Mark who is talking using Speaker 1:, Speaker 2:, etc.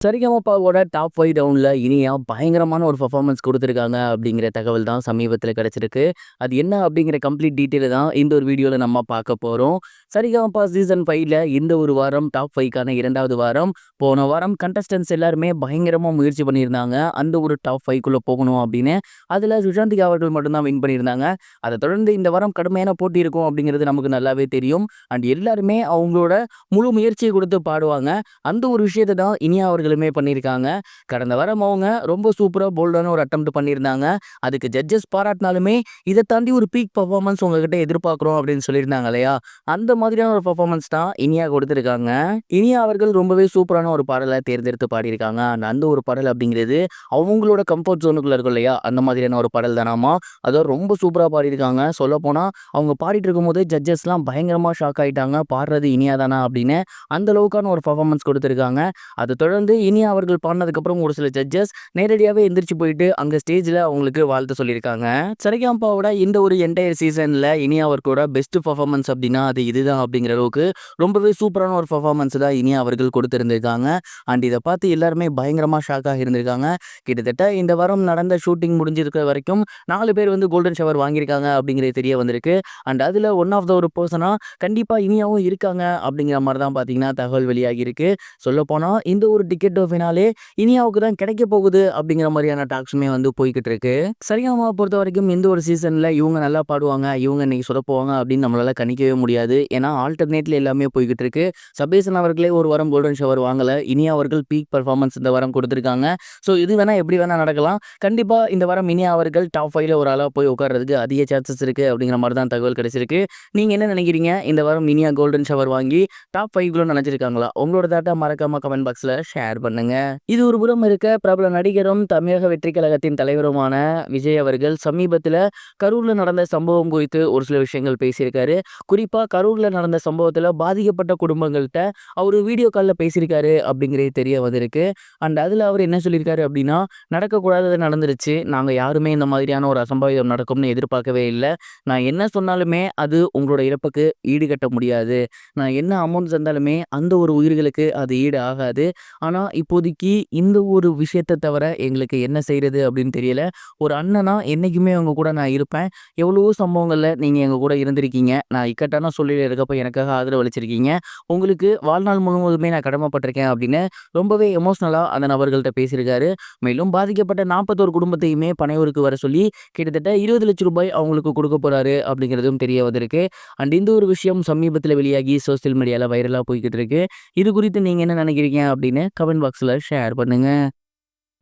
Speaker 1: சரிகமபாவோட top 5 டவுன்ல இனியா பயங்கரமான ஒரு பெர்ஃபார்மன்ஸ் குடுத்துருக்காங்க அப்படிங்கிற தகவல் தான் சமீபத்தில கிடைச்சிருக்கு. அது என்ன அப்படிங்கிற கம்ப்ளீட் டீட்டெயில தான் இந்த ஒரு வீடியோல நம்ம பார்க்க போறோம். சரிகமபா சீசன் 5ல இந்த ஒரு வாரம் டாப் 5க்கான 2வது வாரம். போன வாரம் கண்டஸ்டன்ட்ஸ் எல்லாருமே பயங்கரமா முயற்சி பண்ணியிருந்தாங்க. அந்த ஒரு டாப் 5க்குள்ள போகணும் அப்படின்னு. அதுல சுஷாந்திகா அவர்கள் மட்டும் தான் வின் பண்ணியிருந்தாங்க. அத தொடர்ந்து இந்த வாரம் கடுமையான போட்டி இருக்கும் அப்படிங்கிறது நமக்கு நல்லாவே தெரியும். அண்ட் எல்லாருமே அவங்களோட முழு முயற்சிய குடுத்து பாடுவாங்க. அந்த ஒரு விஷயத்த தான் இனியா அவர்களுமே பண்ணியிருக்காங்க. கடந்த வாரம் அவங்க ரொம்ப சூப்பரா போல்டான ஒரு அட்டெம்ப்ட் பண்ணியிருந்தாங்க. அதுக்கு ஜட்ஜஸ் பாராட்டினாலுமே, இத தாண்டி ஒரு பீக் பெர்ஃபார்மன்ஸ் உங்ககிட்ட எதிர்பார்க்குறோம் அப்படின்னு சொல்லியிருந்தாங்க இல்லையா? அந்த மாதிரியான ஒரு பெர்ஃபார்மன்ஸ் தான் இனியா கொடுத்திருக்காங்க. இனியா அவர்கள் ரொம்பவே சூப்பரான ஒரு பாடல தேர்ந்தெடுத்து பாடியிருக்காங்க. அந்த ஒரு பாடல் அப்படிங்கிறது அவங்களோட கம்ஃபோர்ட் ஜோனுக்குள்ள இருக்கும் இல்லையா? அந்த மாதிரியான ஒரு பாடல் தானாமா. அத ரொம்ப சூப்பரா பாடியிருக்காங்க. சொல்லப்போனா அவங்க பாடிட்டு இருக்கும்போது ஜட்ஜஸ்லாம் பயங்கரமா ஷாக் ஆயிட்டாங்க. பாடுறது இனியா தானா அப்படின்னு. அந்த அளவுக்கான ஒரு பெர்ஃபார்மன்ஸ் கொடுத்திருக்காங்க. அத தொடர்ந்து இனியா அவர்கள் பாடுனதுக்கப்புறம் ஒரு சில ஜட்ஜஸ் நேரடியாவே எந்திரிச்சு போயிட்டு அங்க ஸ்டேஜ்ல அவங்களுக்கு வாழ்த்து சொல்லியிருக்காங்க. சரிகமபாவோட இந்த ஒரு என்டையர் சீசன்ல இனியா அவர்களோட பெஸ்ட் பெர்ஃபார்மன்ஸ் அப்படின்னா அது இதுதான் அப்படிங்கிற அளவுக்கு ரொம்பவே சூப்பரான ஒரு பெர்ஃபார்மன்ஸ் தான் இனியா அவர்கள் கொடுத்திருந்திருக்காங்க. அண்ட் இத பார்த்து எல்லாருமே பயங்கரமா ஷாக் ஆகியிருந்திருக்காங்க. கிட்டத்தட்ட இந்த வாரம் நடந்த ஷூட்டிங் முடிஞ்சிருக்கிற வரைக்கும் 4 பேர் வந்து கோல்டன் ஷவர் வாங்கியிருக்காங்க அப்படிங்கிறது தெரிய வந்திருக்கு. அண்ட் அதுல ஒன் ஆஃப் த ஒரு பெர்சனா கண்டிப்பா இனியாவும் இருக்காங்க அப்படிங்கிற மாதிரி தான் பார்த்தீங்கன்னா தகவல் வெளியாகி இருக்கு. சொல்லப்போனா இந்த ஒரு டிக்கெட் ஃபினாலே இனியாவுக்கு தான் கிடைக்க போகுது அப்படிங்கிற மாதிரியான டாக்ஸுமே வந்து போய்கிட்டு இருக்கு. சரிகமபாவை பொறுத்த வரைக்கும் இந்த ஒரு சீசன்ல இவங்க நல்லா பாடுவாங்க, இவங்க இன்னைக்கு சொதப்புவாங்க அப்படின்னு நம்மளால கணிக்கவே முடியாது. ஏன்னா ஆல்டர்னேட்ல எல்லாமே போய்கிட்டு இருக்கு. சபேசன் அவர்களே ஒரு வாரம் கோல்டன் ஷவர் வாங்கல. இனியா அவர்கள் பீக் பெர்ஃபார்மன்ஸ் இந்த வாரம் கொடுத்திருக்காங்க. ஸோ இது வேணா எப்படி வேணா நடக்கலாம். கண்டிப்பா இந்த வாரம் இனியா அவர்கள் டாப் 5ல ஒரு ஆளா போய் உட்கார்றதுக்கு அதிக சான்சஸ் இருக்கு அப்படிங்கிற மாதிரி தான் தகவல் கிடைச்சிருக்கு. நீங்க என்ன நினைக்கிறீங்க? இந்த வாரம் இனியா கோல்டன் ஷவர் வாங்கி டாப் 5க்குள்ள நினைச்சிருக்காங்களா? உங்களோட தாட்டா மறக்காம கமெண்ட் பாக்ஸ்ல ஷேர் பண்ணுங்க. இது ஒரு புறம் இருக்க, பிரபல நடிகரும் தமிழக வெற்றி கழகத்தின் தலைவருமான விஜய் அவர்கள் சமீபத்துல கரூர்ல நடந்த சம்பவம் குறித்து ஒரு சில விஷயங்கள் பேசியிருக்காரு. குறிப்பா கரூர்ல நடந்த சம்பவத்துல பாதிக்கப்பட்ட குடும்பங்கள்ட்ட அவரு வீடியோ கால்ல பேசியிருக்காரு அப்படிங்கிறது தெரிய வந்திருக்கு. அண்ட் அதுல அவர் என்ன சொல்லியிருக்காரு அப்படின்னா, நடக்கக்கூடாதது நடந்துருச்சு. நாங்க யாருமே இந்த மாதிரியான ஒரு அசம்பாவிதம் நடக்கும்னு எதிர்பார்க்கவே இல்ல. நான் என்ன சொன்னாலுமே அது உங்களோட இழப்புக்கு ஈடுகட்ட முடியாது. நான் என்ன அமௌண்ட் தந்தாலுமே அந்த ஒரு உயிர்களுக்கு அது ஈடு ஆகாது. ஆனா இப்போதைக்கு இந்த ஒரு விஷயத்த தவிர எங்களுக்கு என்ன செய்றது அப்படின்னு தெரியல. ஒரு அண்ணனா என்னைக்குமே உங்க கூட நான் இருப்பேன். எவ்வளவோ சம்பவங்கள்ல நீங்க எங்க கூட இருந்திருக்கீங்க. நான் இக்கட்டான சூழ்நிலையில இருக்கப்ப எனக்காக ஆதரவு அளிச்சிருக்கீங்க. உங்களுக்கு வாழ்நாள் முழுவதுமே நான் கடமைப்பட்டிருக்கேன் அப்படின்னு ரொம்பவே எமோஷனலா அந்த நபர்கள்ட்ட பேசியிருக்காரு. மேலும் பாதிக்கப்பட்ட 41 குடும்பத்தையுமே பனையூருக்கு வர சொல்லி கிட்டத்தட்ட ரூ. 20,00,000 அவங்களுக்கு கொடுக்க போறாரு அப்படிங்கிறதும் தெரிய வந்திருக்கு. அண்ட் இந்த ஒரு விஷயம் சமீபத்தில் வெளியாகி சோசியல் மீடியால வைரலா போய்கிட்டு இருக்கு. இது குறித்து நீங்க என்ன நினைக்கிறீங்க அப்படின்னு கமெண்ட் பாக்ஸ்ல ஷேர் பண்ணுங்க.